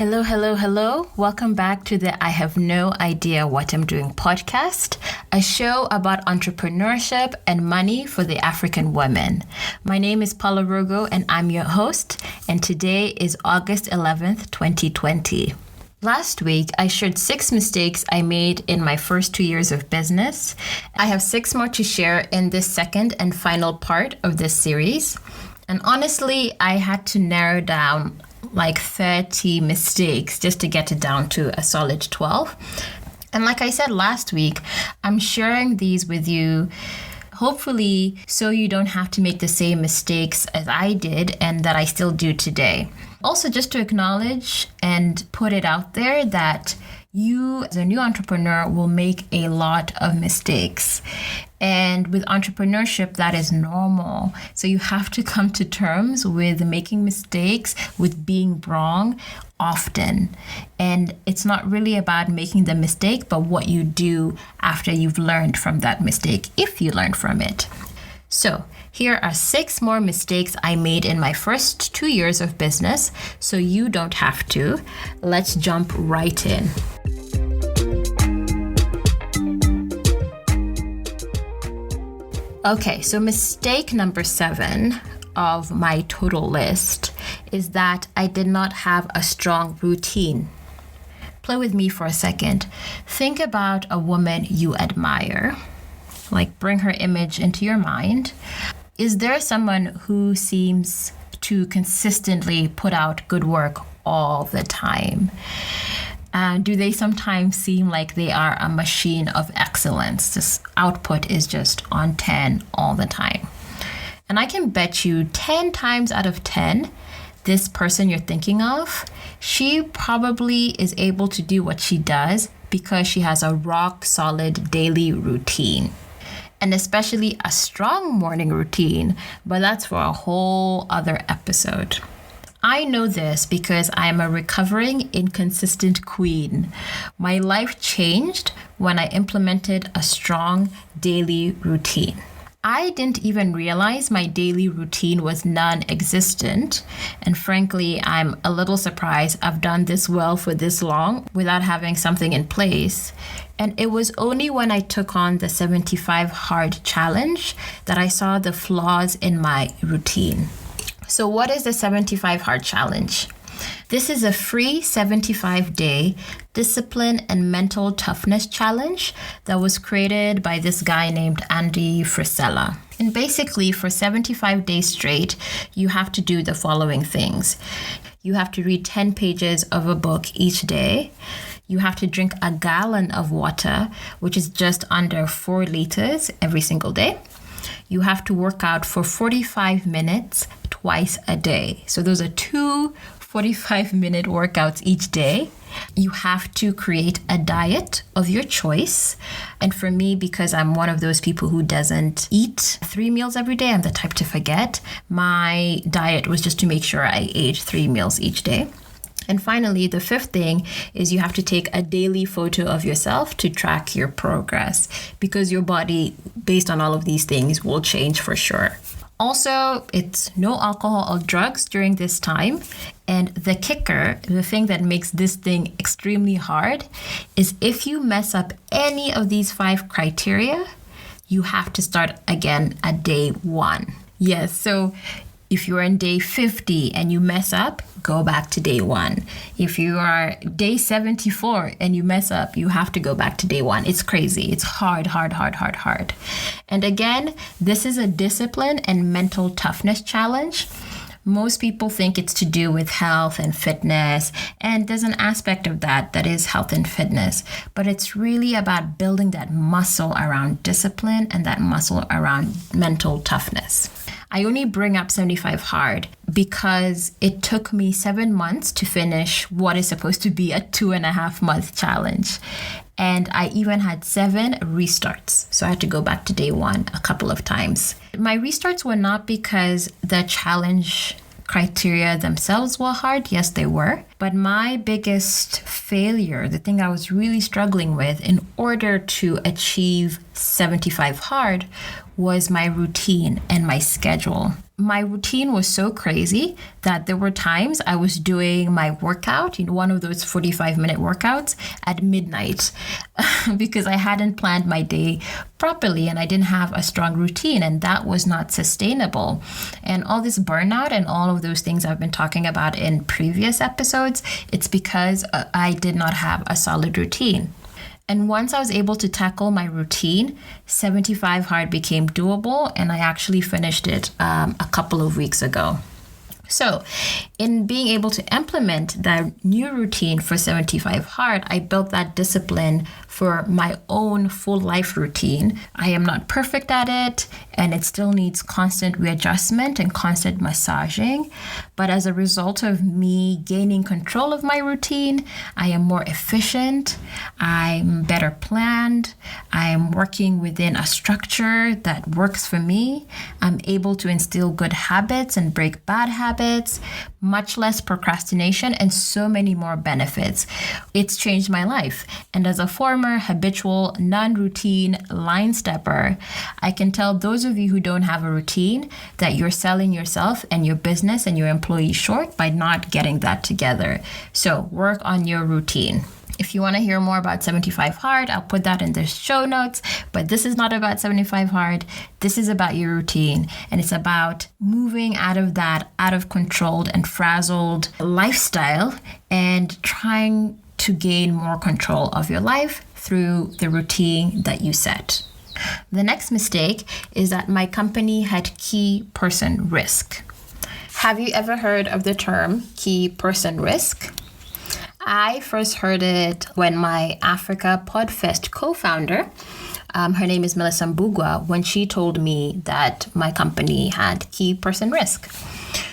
Hello, hello, hello. Welcome back to the I Have No Idea What I'm Doing podcast, a show about entrepreneurship and money for the African woman. My name is Paula and I'm your host, and today is August 11th, 2020. Last week, I shared 6 mistakes I made in my first 2 years of business. I have 6 more to share in this second and final part of this series. And honestly, I had to narrow down like 30 mistakes just to get it down to a solid 12. And like I said last week, I'm sharing these with you hopefully so you don't have to make the same mistakes as I did and that I still do today. Also, just to acknowledge and put it out there that you as a new entrepreneur will make a lot of mistakes. And with entrepreneurship, that is normal. So you have to come to terms with making mistakes, with being wrong often. And it's not really about making the mistake, but what you do after you've learned from that mistake, if you learn from it. So here are 6 more mistakes I made in my first 2 years of business, so you don't have to. Let's jump right in. Okay, so mistake number 7 of my total list is that I did not have a strong routine. Play with me for a second. Think about a woman you admire. Like, bring her image into your mind. Is there someone who seems to consistently put out good work all the time? Do they sometimes seem like they are a machine of excellence? This output is just on 10 all the time. And I can bet you 10 times out of 10, this person you're thinking of, she probably is able to do what she does because she has a rock solid daily routine. And especially a strong morning routine, but that's for a whole other episode. I know this because I am a recovering inconsistent queen. My life changed when I implemented a strong daily routine. I didn't even realize my daily routine was non-existent. And frankly, I'm a little surprised I've done this well for this long without having something in place. And it was only when I took on the 75 hard challenge that I saw the flaws in my routine. So what is the 75 hard challenge? This is a free 75-day discipline and mental toughness challenge that was created by this guy named Andy Frisela. And basically, for 75 days straight, you have to do the following things. You have to read 10 pages of a book each day. You have to drink a gallon of water, which is just under 4 liters every single day. You have to work out for 45 minutes twice a day. So those are 2 45-minute workouts each day. You have to create a diet of your choice. And for me, because I'm one of those people who doesn't eat 3 meals every day, I'm the type to forget, my diet was just to make sure I ate 3 meals each day. And finally, the 5th thing is you have to take a daily photo of yourself to track your progress, because your body, based on all of these things, will change for sure. Also, it's no alcohol or drugs during this time. And the kicker, the thing that makes this thing extremely hard, is if you mess up any of these 5 criteria, you have to start again at day 1. Yes, so if you're on day 50 and you mess up, go back to day 1. If you are day 74 and you mess up, you have to go back to day 1. It's crazy. It's hard. And again, this is a discipline and mental toughness challenge. Most people think it's to do with health and fitness, and there's an aspect of that is health and fitness, but it's really about building that muscle around discipline and that muscle around mental toughness. I only bring up 75 hard because it took me 7 months to finish what is supposed to be a 2.5-month challenge. And I even had 7 restarts. So I had to go back to day 1 a couple of times. My restarts were not because the challenge criteria themselves were hard. Yes, they were. But my biggest failure, the thing I was really struggling with in order to achieve 75 hard, was my routine and my schedule. my routine was so crazy that there were times I was doing my workout, one of those 45-minute workouts at midnight because I hadn't planned my day properly and I didn't have a strong routine, and that was not sustainable. And all this burnout and all of those things I've been talking about in previous episodes, it's because I did not have a solid routine. And once I was able to tackle my routine, 75 Hard became doable, and I actually finished it a couple of weeks ago. So in being able to implement that new routine for 75 Hard, I built that discipline for my own full life routine. I am not perfect at it, and it still needs constant readjustment and constant massaging. But as a result of me gaining control of my routine, I am more efficient, I'm better planned, I'm working within a structure that works for me, I'm able to instill good habits and break bad habits, much less procrastination, and so many more benefits. It's changed my life. And as a former habitual, non-routine line stepper, I can tell those of you who don't have a routine that you're selling yourself and your business and your employees short by not getting that together. So work on your routine. If you want to hear more about 75 Hard, I'll put that in the show notes. But this is not about 75 Hard. This is about your routine. And it's about moving out of that out of controlled and frazzled lifestyle and trying to gain more control of your life through the routine that you set. The next mistake is that my company had key person risk. Have you ever heard of the term key person risk? I first heard it when my Africa Podfest co-founder, her name is Melissa Mbugwa, when she told me that my company had key person risk.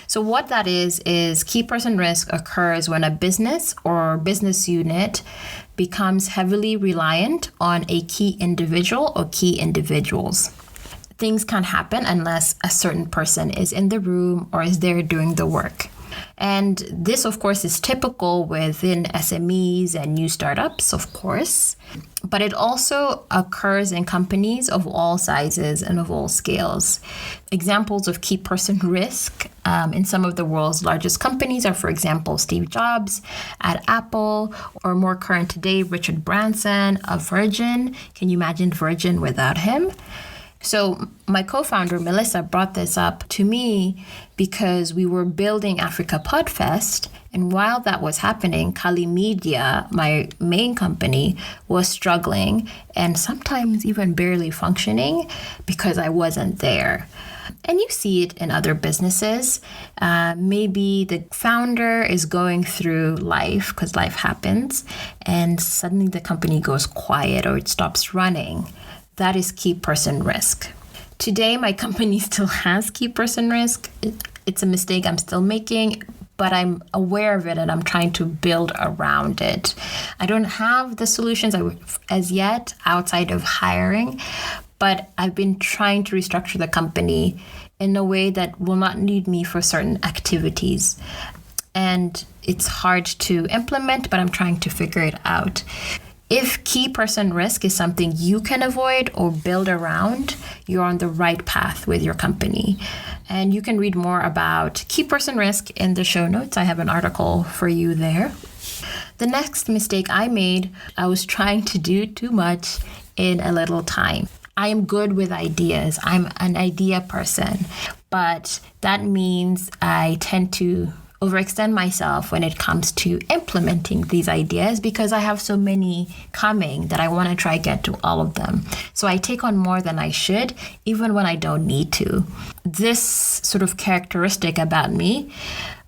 So what that is key person risk occurs when a business or business unit becomes heavily reliant on a key individual or key individuals. Things can't happen unless a certain person is in the room or is there doing the work. And this, of course, is typical within SMEs and new startups, of course, but it also occurs in companies of all sizes and of all scales. Examples of key person risk in some of the world's largest companies are, for example, Steve Jobs at Apple, or more current today, Richard Branson of Virgin. Can you imagine Virgin without him? So my co-founder, Melissa, brought this up to me because we were building Africa Podfest. And while that was happening, Kali Media, my main company, was struggling and sometimes even barely functioning because I wasn't there. And you see it in other businesses. Maybe the founder is going through life because life happens, and suddenly the company goes quiet or it stops running. That is key person risk. Today, my company still has key person risk. It's a mistake I'm still making, but I'm aware of it and I'm trying to build around it. I don't have the solutions as yet outside of hiring, but I've been trying to restructure the company in a way that will not need me for certain activities. And it's hard to implement, but I'm trying to figure it out. If key person risk is something you can avoid or build around, you're on the right path with your company. And you can read more about key person risk in the show notes. I have an article for you there. The next mistake I made, I was trying to do too much in a little time. I am good with ideas. I'm an idea person, but that means I tend to overextend myself when it comes to implementing these ideas because I have so many coming that I want to try get to all of them. So I take on more than I should, even when I don't need to. This sort of characteristic about me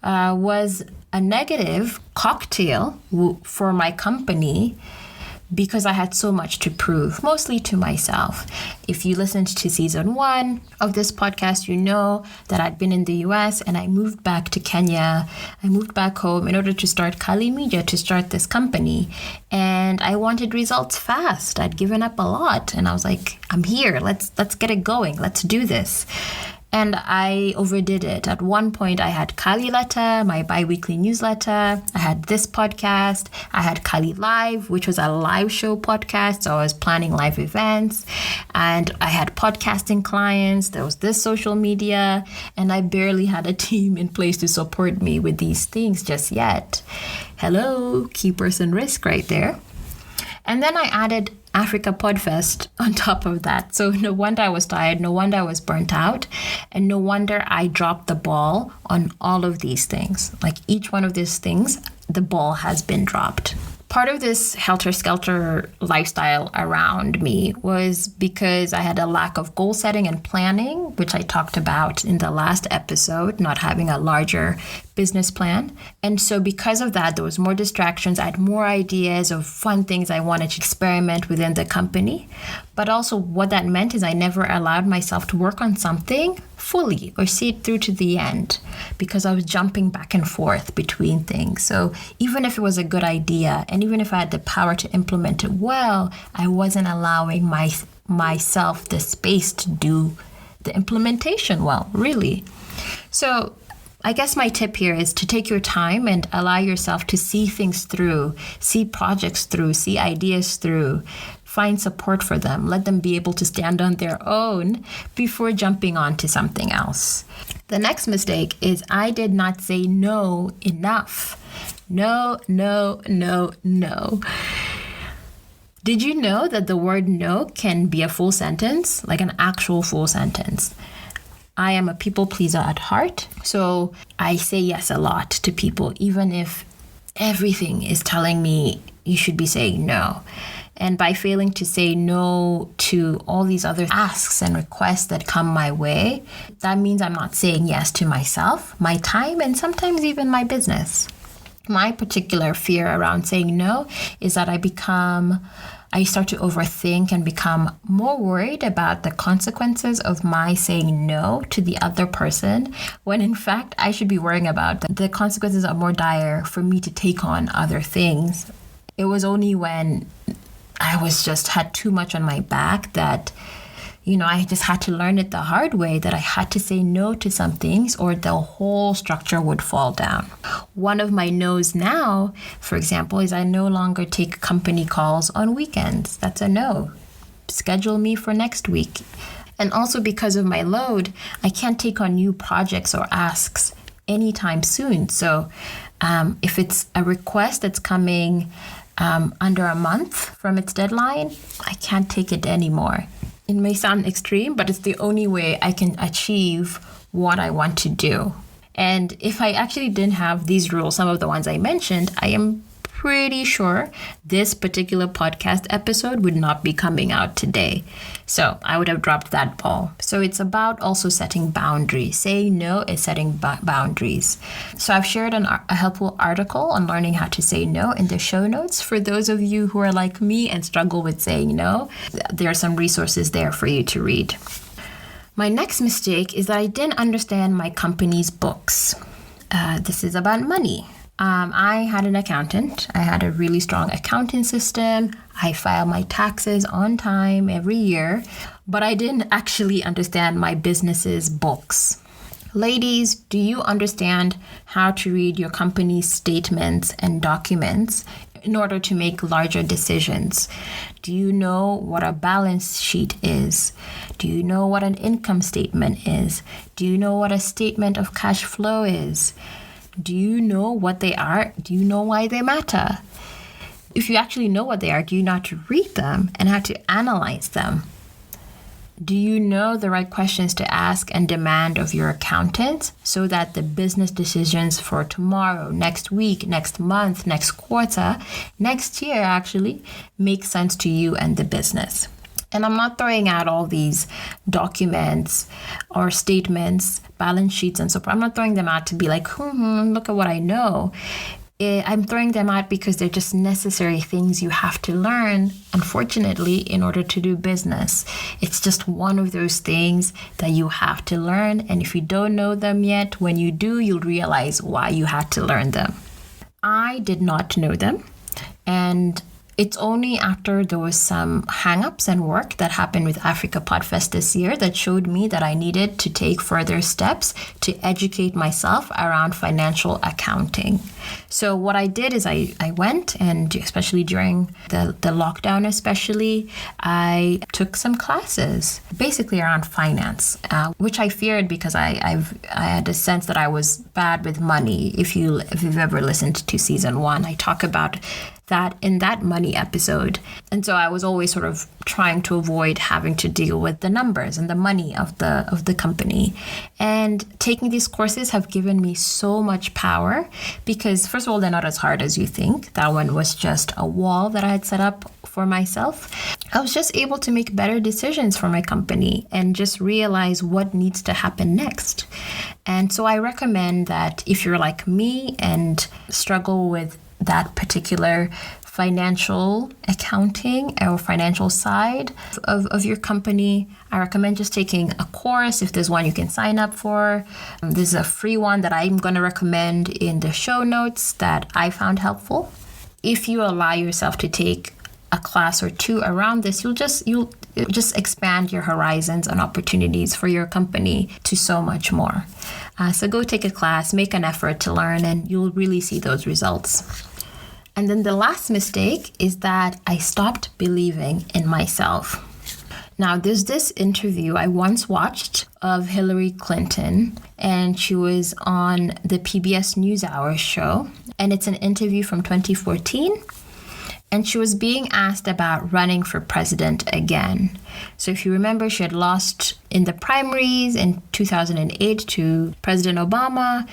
was a negative cocktail for my company because I had so much to prove, mostly to myself. If you listened to season 1 of this podcast, you know that I'd been in the US and I moved back to Kenya. I moved back home in order to start Kali Media, to start this company. And I wanted results fast. I'd given up a lot and I was like, I'm here. Let's get it going. Let's do this. And I overdid it. At one point, I had Kali Letter, my bi-weekly newsletter. I had this podcast. I had Kali Live, which was a live show podcast. So I was planning live events. And I had podcasting clients. There was this social media. And I barely had a team in place to support me with these things just yet. Hello, key person risk right there. And then I added Africa Podfest on top of that. So no wonder I was tired, no wonder I was burnt out, and no wonder I dropped the ball on all of these things. Like each one of these things, the ball has been dropped. Part of this helter-skelter lifestyle around me was because I had a lack of goal setting and planning, which I talked about in the last episode, not having a larger business plan. And so because of that, there was more distractions. I had more ideas of fun things I wanted to experiment within the company. But also what that meant is I never allowed myself to work on something fully or see it through to the end because I was jumping back and forth between things. So even if it was a good idea and even if I had the power to implement it well, I wasn't allowing myself the space to do the implementation well, really. So I guess my tip here is to take your time and allow yourself to see things through, see projects through, see ideas through, find support for them, let them be able to stand on their own before jumping on to something else. The next mistake is I did not say no enough. No. Did you know that the word no can be a full sentence, like an actual full sentence? I am a people pleaser at heart, so I say yes a lot to people, even if everything is telling me you should be saying no. And by failing to say no to all these other asks and requests that come my way, that means I'm not saying yes to myself, my time, and sometimes even my business. My particular fear around saying no is that I start to overthink and become more worried about the consequences of my saying no to the other person, when in fact I should be worrying about the consequences are more dire for me to take on other things. It was only when I had too much on my back that, I just had to learn it the hard way, that I had to say no to some things or the whole structure would fall down. One of my no's now, for example, is I no longer take company calls on weekends. That's a no. Schedule me for next week. And also because of my load, I can't take on new projects or asks anytime soon. So if it's a request that's coming under a month from its deadline, I can't take it anymore. It may sound extreme, but it's the only way I can achieve what I want to do. And if I actually didn't have these rules, some of the ones I mentioned, I am pretty sure this particular podcast episode would not be coming out today. So I would have dropped that ball. So it's about also setting boundaries. Saying no is setting boundaries. So I've shared a helpful article on learning how to say no in the show notes. For those of you who are like me and struggle with saying no, there are some resources there for you to read. My next mistake is that I didn't understand my company's books. This is about money. I had an accountant. I had a really strong accounting system. I filed my taxes on time every year, but I didn't actually understand my business's books. Ladies, do you understand how to read your company's statements and documents in order to make larger decisions? Do you know what a balance sheet is? Do you know what an income statement is? Do you know what a statement of cash flow is? Do you know what they are? Do you know why they matter? If you actually know what they are, do you know how to read them and how to analyze them? Do you know the right questions to ask and demand of your accountant so that the business decisions for tomorrow, next week, next month, next quarter, next year actually make sense to you and the business? And I'm not throwing out all these documents or statements, balance sheets and so forth. I'm not throwing them out to be like, look at what I know. I'm throwing them out because they're just necessary things you have to learn, unfortunately, in order to do business. It's just one of those things that you have to learn. And if you don't know them yet, when you do, you'll realize why you had to learn them. I did not know them. And It's only after there was some hang-ups and work that happened with Africa Podfest this year that showed me that I needed to take further steps to educate myself around financial accounting. So what I did is I went, and especially during the lockdown especially, I took some classes basically around finance, which I feared because I had a sense that I was bad with money. If you've ever listened to season 1, I talk about that in that money episode. And so I was always sort of trying to avoid having to deal with the numbers and the money of the company. And taking these courses have given me so much power because, first of all, they're not as hard as you think. That one was just a wall that I had set up for myself. I was just able to make better decisions for my company and just realize what needs to happen next. And so I recommend that if you're like me and struggle with that particular financial accounting or financial side of your company, I recommend just taking a course if there's one you can sign up for. There's a free one that I'm going to recommend in the show notes that I found helpful. If you allow yourself to take a class or two around this, you'll just expand your horizons and opportunities for your company to so much more. So go take a class, make an effort to learn, and you'll really see those results. And then the last mistake is that I stopped believing in myself. Now, there's this interview I once watched of Hillary Clinton, and she was on the PBS NewsHour show, and it's an interview from 2014. And she was being asked about running for president again. So if you remember, she had lost in the primaries in 2008 to President Obama.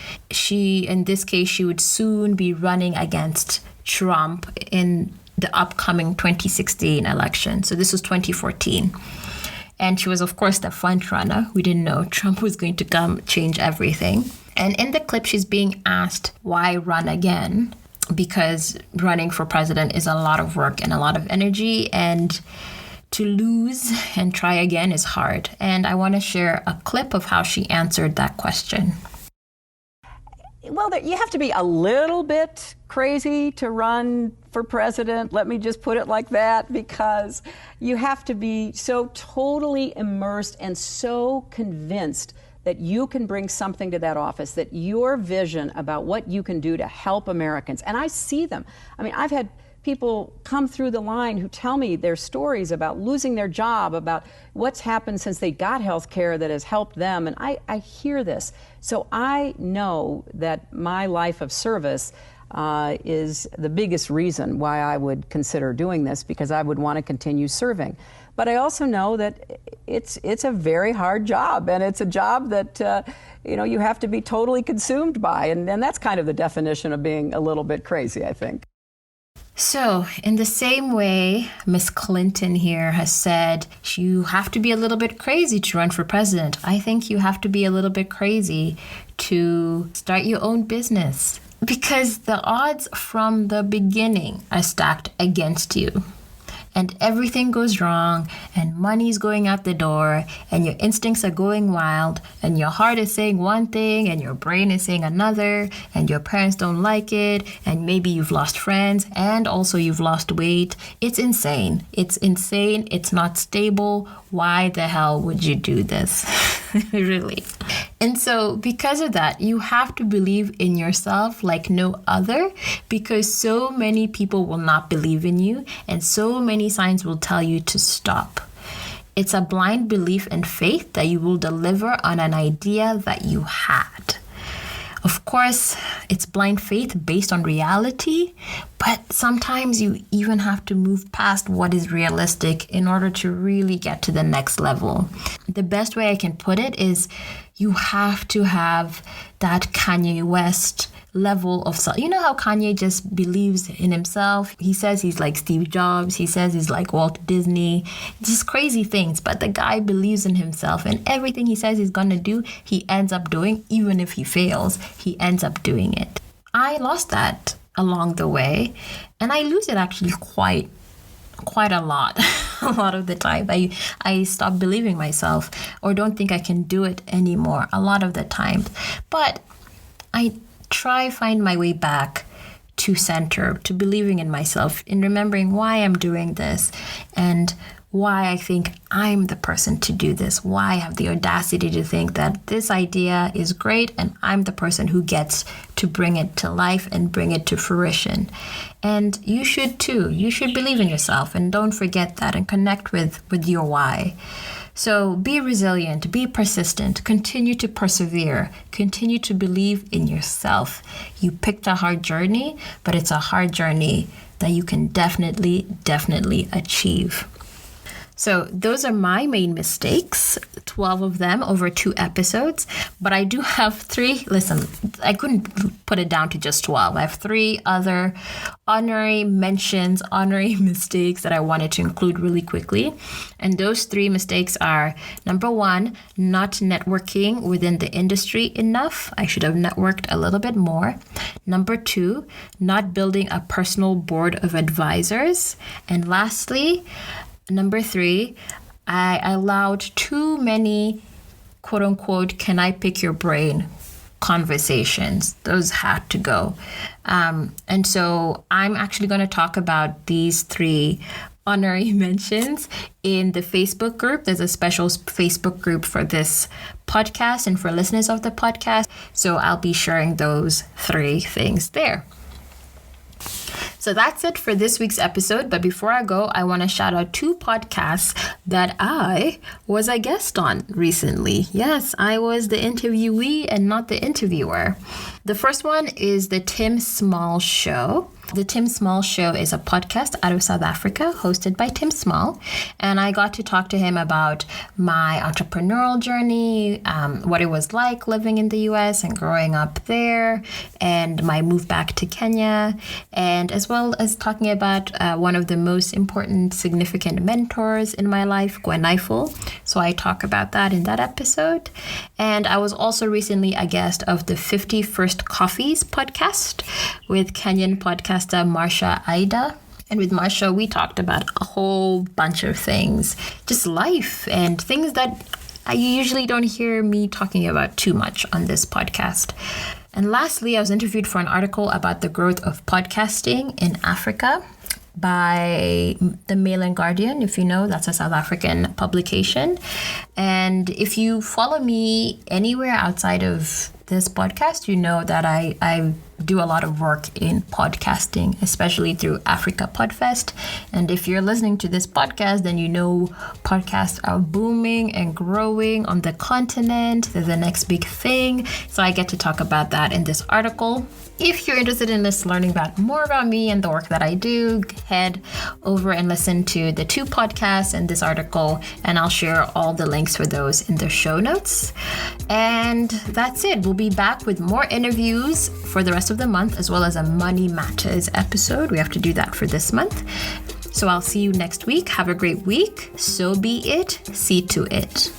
In this case, she would soon be running against Trump in the upcoming 2016 election. So this was 2014. And she was, of course, the front runner. We didn't know Trump was going to come change everything. And in the clip, she's being asked, why run again? Because running for president is a lot of work and a lot of energy, and to lose and try again is hard. And I want to share a clip of how she answered that question. Well, you have to be a little bit crazy to run for president. Let me just put it like that, because you have to be so totally immersed and so convinced that you can bring something to that office, that your vision about what you can do to help Americans. And I see them. I mean, I've had people come through the line who tell me their stories about losing their job, about what's happened since they got health care that has helped them. And I hear this. So I know that my life of service is the biggest reason why I would consider doing this, because I would want to continue serving. But I also know that it's a very hard job, and it's a job that you have to be totally consumed by, and that's kind of the definition of being a little bit crazy, I think. So, in the same way, Miss Clinton here has said you have to be a little bit crazy to run for president. I think you have to be a little bit crazy to start your own business, because the odds from the beginning are stacked against you. And everything goes wrong, and money's going out the door, and your instincts are going wild, and your heart is saying one thing, and your brain is saying another, and your parents don't like it, and maybe you've lost friends, and also you've lost weight. It's insane. It's insane. It's not stable. Why the hell would you do this? Really. And so because of that, you have to believe in yourself like no other, because so many people will not believe in you, and so many signs will tell you to stop. It's a blind belief and faith that you will deliver on an idea that you had. Of course, it's blind faith based on reality, but sometimes you even have to move past what is realistic in order to really get to the next level. The best way I can put it is you have to have that Kanye West level of self. You know how Kanye just believes in himself? He says he's like Steve Jobs. He says he's like Walt Disney. Just crazy things. But the guy believes in himself, and everything he says he's going to do, he ends up doing. Even if he fails, he ends up doing it. I lost that along the way, and I lose it actually quite a lot. A lot of the time I stop believing myself or don't think I can do it anymore a lot of the time. But I find my way back to center, to believing in myself, in remembering why I'm doing this and why I think I'm the person to do this, why I have the audacity to think that this idea is great and I'm the person who gets to bring it to life and bring it to fruition. And you should too. You should believe in yourself and don't forget that and connect with your why. So be resilient, be persistent, continue to persevere, continue to believe in yourself. You picked a hard journey, but it's a hard journey that you can definitely achieve. So those are my main mistakes, 12 of them over 2 episodes. But I do have 3. Listen, I couldn't put it down to just 12. I have 3 other honorary mentions, honorary mistakes that I wanted to include really quickly. And those 3 mistakes are, number 1, not networking within the industry enough. I should have networked a little bit more. Number 2, not building a personal board of advisors. And lastly, number 3, I allowed too many, quote unquote, can I pick your brain conversations. Those had to go. And so I'm actually going to talk about these 3 honorary mentions in the Facebook group. There's a special Facebook group for this podcast and for listeners of the podcast. So I'll be sharing those 3 things there. So that's it for this week's episode. But before I go, I want to shout out 2 podcasts that I was a guest on recently. Yes, I was the interviewee and not the interviewer. The first one is the Tim Small Show. The Tim Small Show is a podcast out of South Africa hosted by Tim Small. And I got to talk to him about my entrepreneurial journey, what it was like living in the US and growing up there, and my move back to Kenya, and as well as talking about one of the most important, significant mentors in my life, Gwen Eiffel. So I talk about that in that episode. And I was also recently a guest of the 51st Coffees podcast with Kenyan podcaster Marsha Aida. And with Marsha, we talked about a whole bunch of things, just life and things that I usually don't hear me talking about too much on this podcast. And lastly, I was interviewed for an article about the growth of podcasting in Africa by the Mail and Guardian. If you know, that's a South African publication. And if you follow me anywhere outside of this podcast, you know that I do a lot of work in podcasting, especially through Africa Podfest. And if you're listening to this podcast, then you know podcasts are booming and growing on the continent. They're the next big thing. So I get to talk about that in this article. If you're interested in learning about more about me and the work that I do, head over and listen to the 2 podcasts and this article, and I'll share all the links for those in the show notes. And that's it. We'll be back with more interviews for the rest of the month, as well as a Money Matters episode. We have to do that for this month. So I'll see you next week. Have a great week. So be it. See to it.